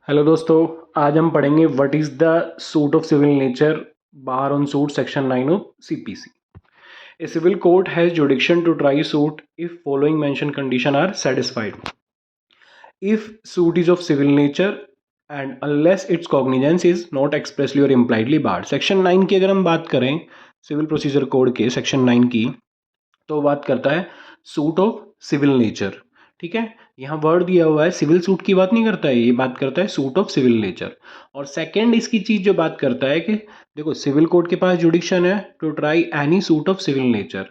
Hello दोस्तों, आज हम पढ़ेंगे what is the suit of civil nature bar on suit section 9 of CPC. A civil court has jurisdiction to try suit if following mentioned condition are satisfied. If suit is of civil nature and unless its cognizance is not expressly or impliedly barred. Section 9 की अगर हम बात करें civil procedure code के section 9 की, तो बात करता है सूट ऑफ सिविल नेचर. ठीक है, यहाँ वर्ड दिया हुआ है, सिविल सूट की बात नहीं करता है, ये बात करता है सूट ऑफ सिविल नेचर. और सेकंड इसकी चीज जो बात करता है कि देखो सिविल कोर्ट के पास जुडिक्शन है to try any suit of civil nature.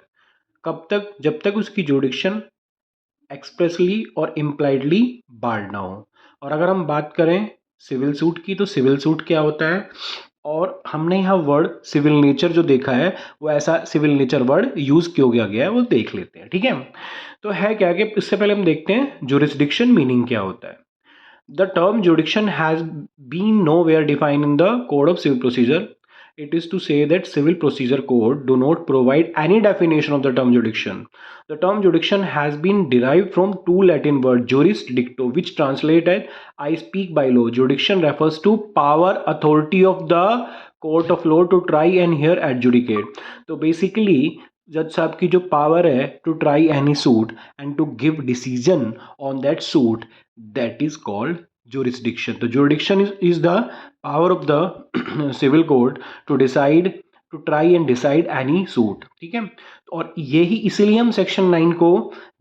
कब तक? जब तक उसकी जुडिक्शन एक्सप्रेसली और इम्प्लाइडली बार्ड ना हो. और अगर हम बात करें सिविल सूट की, तो सिविल सूट क्या होता है, और हमने यहाँ वर्ड सिविल नेचर जो देखा है वो ऐसा सिविल नेचर वर्ड यूज क्यों किया गया है वो देख लेते हैं. ठीक है, तो है क्या कि इससे पहले हम देखते हैं जुरिस्डिक्शन मीनिंग क्या होता है. The term jurisdiction has been nowhere defined in the code of civil procedure. It is to say that civil procedure code do not provide any definition of the term jurisdiction. The term jurisdiction has been derived from two Latin words juris dicto, which translate as I speak by law. Jurisdiction refers to power, authority of the court of law to try and hear adjudicate. तो basically जज साहब की जो power है to try any suit and to give decision on that suit, that is called jurisdiction. तो jurisdiction is the power of the civil court to decide, to try and decide any suit. ठीक है, और यही इसीलिए हम section 9 को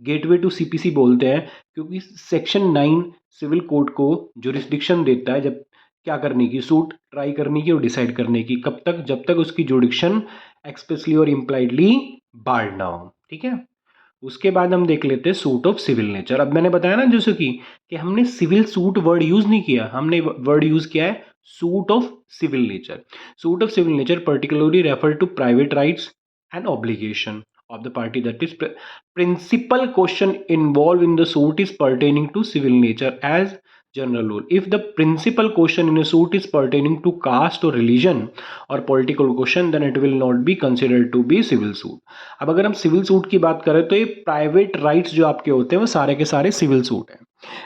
gateway to CPC बोलते हैं, क्योंकि सेक्शन 9 सिविल कोर्ट को जुरिस्डिक्शन देता है जब क्या करने की, सूट ट्राई करने की और डिसाइड करने की. कब तक? जब तक उसकी जुरिस्डिक्शन एक्सप्रेसली और इम्प्लाइडली बार्ड ना हो. ठीक है, उसके बाद हम देख लेते हैं सूट ऑफ सिविल नेचर. अब मैंने बताया ना जैसे कि हमने सिविल सूट वर्ड यूज नहीं किया, हमने वर्ड यूज किया है suit of civil nature. Suit of civil nature particularly refer to private rights and obligation of the party, that is principal question involved in the suit is pertaining to civil nature as general rule. If the principal question in a suit is pertaining to caste or religion or political question, then it will not be considered to be civil suit. अब अगर हम civil suit की बात करें तो ये private rights जो आपके होते हैं वो सारे के सारे सिविल सूट हैं.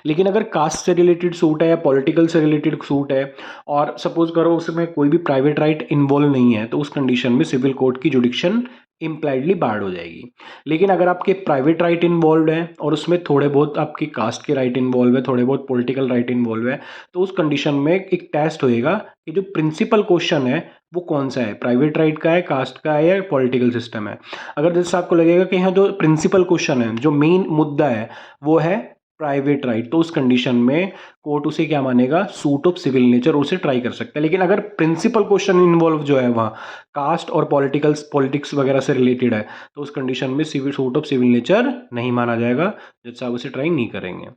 लेकिन अगर कास्ट से रिलेटेड सूट है या पॉलिटिकल से रिलेटेड सूट है और सपोज करो उसमें कोई भी प्राइवेट राइट इन्वॉल्व नहीं है, तो उस कंडीशन में सिविल कोर्ट की जुडिक्शन इम्प्लाइडली बार्ड हो जाएगी. लेकिन अगर आपके प्राइवेट राइट इन्वॉल्व है और उसमें थोड़े बहुत आपकी कास्ट के राइट इन्वॉल्व है, थोड़े बहुत पॉलिटिकल राइट इन्वॉल्व है, तो उस कंडीशन में एक टेस्ट होएगा कि जो प्रिंसिपल क्वेश्चन है वो कौन सा है, प्राइवेट राइट का है, कास्ट का है या पॉलिटिकल सिस्टम है. अगर जैसे आपको लगेगा कि यहाँ जो प्रिंसिपल क्वेश्चन है, जो मेन मुद्दा है वो है प्राइवेट राइट, तो उस कंडीशन में कोर्ट उसे क्या मानेगा, सूट ऑफ सिविल नेचर, उसे ट्राई कर सकता है. लेकिन अगर प्रिंसिपल क्वेश्चन इन्वॉल्व जो है वहाँ कास्ट और पॉलिटिक्स वगैरह से रिलेटेड है, तो उस कंडीशन में civil suit of civil nature नहीं माना जाएगा, जज साहब उसे ट्राई नहीं करेंगे.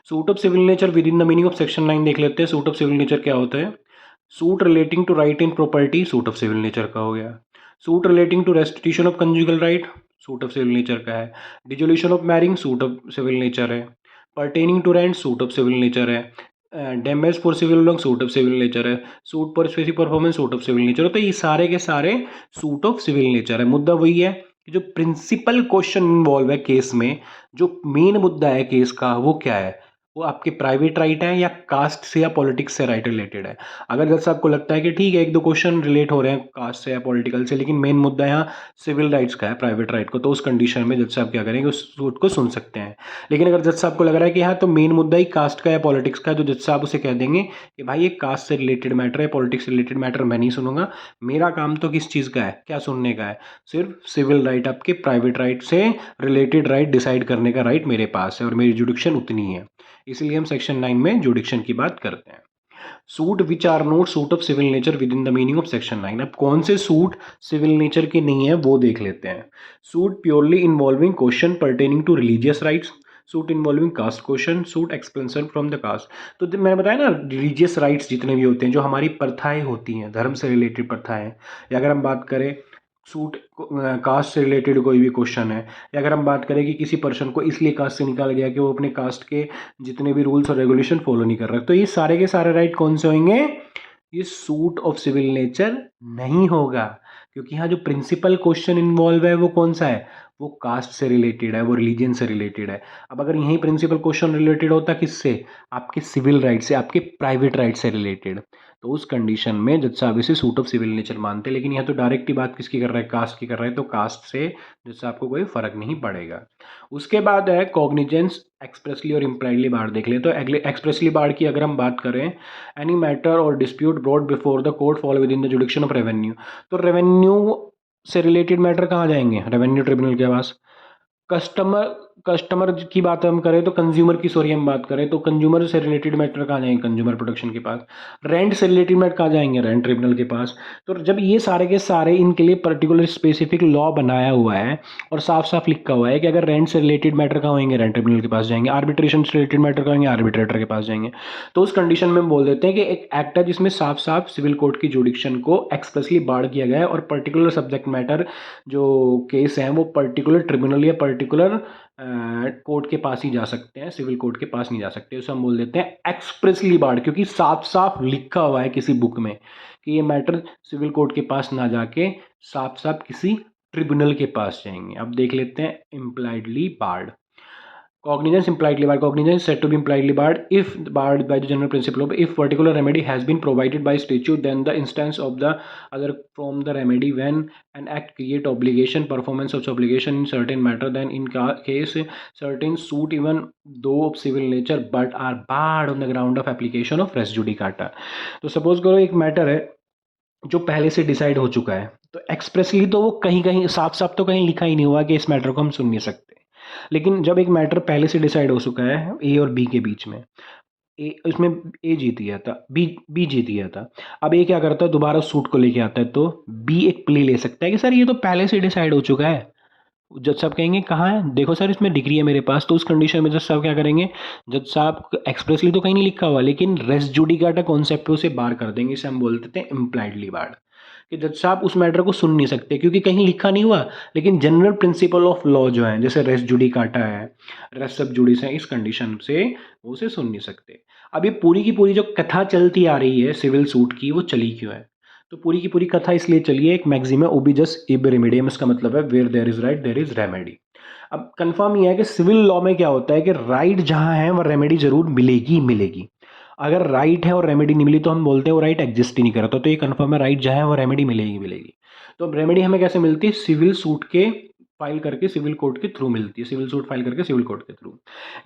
Suit of civil nature within the meaning of section 9 देख लेते हैं. सूट ऑफ सिविल नेचर क्या होता है? Suit relating to right in property suit of civil nature का हो गया. Suit relating to restitution of conjugal right suit of civil nature का है. Dissolution of marriage suit of civil nature है. Pertaining to rent suit of civil nature है. Damage for civil wrong suit of civil nature है. Suit for specific performance suit of civil nature. तो ये सारे के सारे सूट ऑफ सिविल नेचर है. मुद्दा वही है कि जो प्रिंसिपल क्वेश्चन इन्वॉल्व है केस में, जो मेन मुद्दा है केस का, वो क्या है, वो आपके प्राइवेट राइट है या कास्ट से या पॉलिटिक्स से राइट रिलेटेड है. अगर जैसे आपको लगता है कि ठीक है एक दो क्वेश्चन रिलेट हो रहे हैं कास्ट से या पॉलिटिकल से, लेकिन मेन मुद्दा यहाँ सिविल राइट्स का है, प्राइवेट राइट को, तो उस कंडीशन में जज साहब क्या करेंगे, उस सूट को सुन सकते हैं. लेकिन अगर जज साहब को लग रहा है कि हाँ तो मेन मुद्दा ही कास्ट का या पॉलिटिक्स का है, तो जज साहब उसे कह देंगे कि भाई ये कास्ट से रिलेटेड मैटर है, पॉलिटिक्स से रिलेटेड मैटर मैं नहीं सुनूंगा, मेरा काम तो किस चीज़ का है, क्या सुनने का है, सिर्फ सिविल राइट, आपके प्राइवेट राइट से रिलेटेड राइट डिसाइड करने का राइट मेरे पास है और मेरी जुडिक्शन उतनी है. इसलिए हम सेक्शन 9 में जुडिक्शन की बात करते हैं. Suit which are not suit of civil nature within the meaning of section 9. अब कौन से सूट सिविल नेचर के नहीं है वो देख लेते हैं. Suit purely involving question pertaining to religious rights. Suit involving caste question. Suit expulsion from the caste. तो मैंने बताया ना रिलीजियस राइट्स जितने भी होते हैं, जो हमारी प्रथाएं होती हैं, धर्म से रिलेटेड प्रथाएं, या अगर हम बात करें सूट कास्ट से रिलेटेड कोई भी क्वेश्चन है, या अगर हम बात करें कि किसी पर्सन को इसलिए कास्ट से निकाला गया कि वो अपने कास्ट के जितने भी रूल्स और रेगुलेशन फॉलो नहीं कर रहा, तो ये सारे के सारे राइट कौन से होंगे, ये सूट ऑफ सिविल नेचर नहीं होगा. क्योंकि यहाँ जो प्रिंसिपल क्वेश्चन इन्वॉल्व है वो कौन सा है, वो कास्ट से रिलेटेड है, वो रिलीजन से रिलेटेड है। अब अगर यही प्रिंसिपल क्वेश्चन रिलेटेड होता किससे, आपके सिविल राइट से, आपके प्राइवेट राइट से रिलेटेड, तो उस कंडीशन में जज साहब इसे सूट ऑफ सिविल नेचर मानते। लेकिन यहाँ तो डायरेक्ट ही बात किसकी कर रहा है, कास्ट की कर रहा है, तो कास्ट से जज साहब को कोई फर्क नहीं पड़ेगा। उसके बाद है कॉग्निजेंस एक्सप्रेसली और इम्प्लाइडली बार देख लें। तो एक्सप्रेसली बार की अगर हम बात करें, एनी मैटर और dispute brought before the court fall with in the जुडिक्शन of revenue. तो रेवेन्यू से रिलेटेड मैटर कहाँ जाएंगे, रेवेन्यू ट्रिब्यूनल के पास। कस्टमर कस्टमर की बात हम करें तो कंज्यूमर की, सॉरी हम बात करें तो कंज्यूमर से रिलेटेड मैटर कहाँ जाएंगे, कंज्यूमर प्रोटेक्शन के पास। रेंट से रिलेटेड मैटर कहाँ जाएंगे, रेंट ट्रिब्यूनल के पास। तो जब ये सारे के सारे इनके लिए पर्टिकुलर स्पेसिफिक लॉ बनाया हुआ है और साफ साफ लिखा हुआ है कि अगर रेंट से रिलेटेड मैटर कहाँ होंगे, रेंट ट्रिब्यूनल के पास जाएंगे। आर्बिट्रेशन से रिलेटेड मैटर कहाँ होंगे, आर्बिट्रेटर के पास जाएंगे। तो उस कंडीशन में हम बोल देते हैं कि एक एक्ट है जिसमें साफ साफ सिविल कोर्ट की जुडिक्शन को एक्सप्रेसली बार किया गया है और पर्टिकुलर सब्जेक्ट मैटर जो केस हैं वो पर्टिकुलर ट्रिब्यूनल या पर्टिकुलर कोर्ट के पास ही जा सकते हैं, सिविल कोर्ट के पास नहीं जा सकते। उसे हम बोल देते हैं एक्सप्रेसली बार्ड, क्योंकि साफ साफ लिखा हुआ है किसी बुक में कि ये मैटर सिविल कोर्ट के पास ना जाके साफ साफ किसी ट्रिब्यूनल के पास जाएंगे। अब देख लेते हैं impliedly barred. Cognizance impliedly barred. Cognizance is said to be impliedly barred if barred by the general principle of if particular remedy has been provided by statute, then the instance of the other from the remedy when an act create obligation, performance of obligation in certain matter, then in case certain suit even though of civil nature but are barred on the ground of application of res judicata. तो suppose करो एक matter है जो पहले से decide हो चुका है, तो एक्सप्रेसली तो वो कहीं कहीं साफ साफ तो कहीं लिखा ही नहीं हुआ कि इस मैटर को हम सुन नहीं सकते। लेकिन जब एक मैटर पहले से डिसाइड हो चुका है ए और बी के बीच में, ए उसमें ए जीत गया था, बी जीत गया था। अब ए क्या करता है, दोबारा सूट को लेके आता है, तो बी एक प्ले ले सकता है कि सर ये तो पहले से डिसाइड हो चुका है। जज साहब कहेंगे कहाँ है, देखो सर इसमें डिग्री है मेरे पास। तो उस कंडीशन में जज साहब क्या करेंगे, जज साहब एक्सप्रेसली तो कहीं नहीं लिखा हुआ लेकिन रेस जुडिकाटा कॉन्सेप्ट पे उसे बार कर देंगे। इसे हम बोल देते हैं इम्प्लाइडली बार, कि जज साहब उस मैटर को सुन नहीं सकते क्योंकि कहीं लिखा नहीं हुआ, लेकिन जनरल प्रिंसिपल ऑफ लॉ जो है जैसे रेस जुडिकाटा है, रेस सब जुडिस है, इस कंडीशन से वो उसे सुन नहीं सकते। अब ये पूरी की पूरी जो कथा चलती आ रही है सिविल सूट की, वो चली क्यों है, तो पूरी की पूरी कथा इसलिए चली है, एक मैक्सिम है ओबिजस इब रेमेडियम, इसका मतलब है where there is right there is remedy. अब कंफर्म ये है कि सिविल लॉ में क्या होता है कि राइट जहां है वह रेमेडी जरूर मिलेगी ही मिलेगी। अगर राइट है और रेमेडी नहीं मिली तो हम बोलते हैं वो राइट एग्जिस्ट ही नहीं करता। तो ये कंफर्म है, राइट जहां है वो रेमेडी मिलेगी मिलेगी। तो रेमेडी हमें कैसे मिलती है, सिविल सूट के फाइल करके सिविल कोर्ट के थ्रू मिलती है, सिविल सूट फाइल करके सिविल कोर्ट के थ्रू।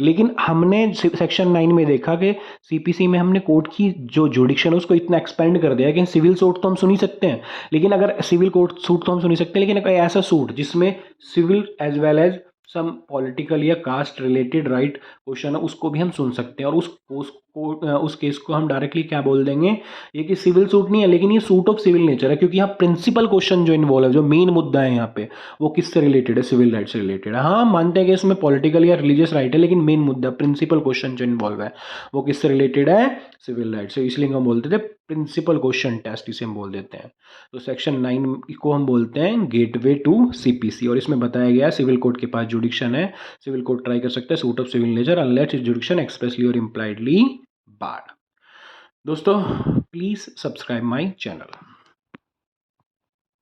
लेकिन हमने सेक्शन 9 में देखा कि सीपीसी में हमने कोर्ट की जो जुडिक्शन है उसको इतना एक्सपेंड कर दिया कि सिविल सूट तो हम सुन ही सकते हैं, लेकिन अगर सिविल कोर्ट सूट तो हम सुन ही सकते हैं, लेकिन कोई ऐसा सूट जिसमें civil as well as some political या कास्ट रिलेटेड राइट क्वेश्चन है उसको भी हम सुन सकते हैं। और उस केस को हम डायरेक्टली क्या बोल देंगे, ये कि सिविल सूट नहीं है लेकिन ये सूट ऑफ सिविल नेचर है, क्योंकि यहाँ प्रिंसिपल क्वेश्चन जो इन्वॉल्व है, जो मेन मुद्दा है यहाँ पे, वो किससे रिलेटेड है, सिविल राइट से रिलेटेड है। हाँ मानते हैं कि इसमें पॉलिटिकल या रिलीजियस राइट है, लेकिन मेन मुद्दा प्रिंसिपल क्वेश्चन जो इन्वॉल्व है वो किससे रिलेटेड है, सिविल राइट से। इसलिए हम बोलते थे प्रिंसिपल क्वेश्चन टेस्ट, इसे हम बोल देते हैं। तो सेक्शन 9 को हम बोलते हैं गेटवे टू सीपीसी, और इसमें बताया गया है सिविल कोर्ट के पास जुडिक्शन है, सिविल कोर्ट ट्राई कर सकता है suit of civil nature unless jurisdiction expressly और इम्प्लाइडली बार। दोस्तों प्लीज सब्सक्राइब माय चैनल।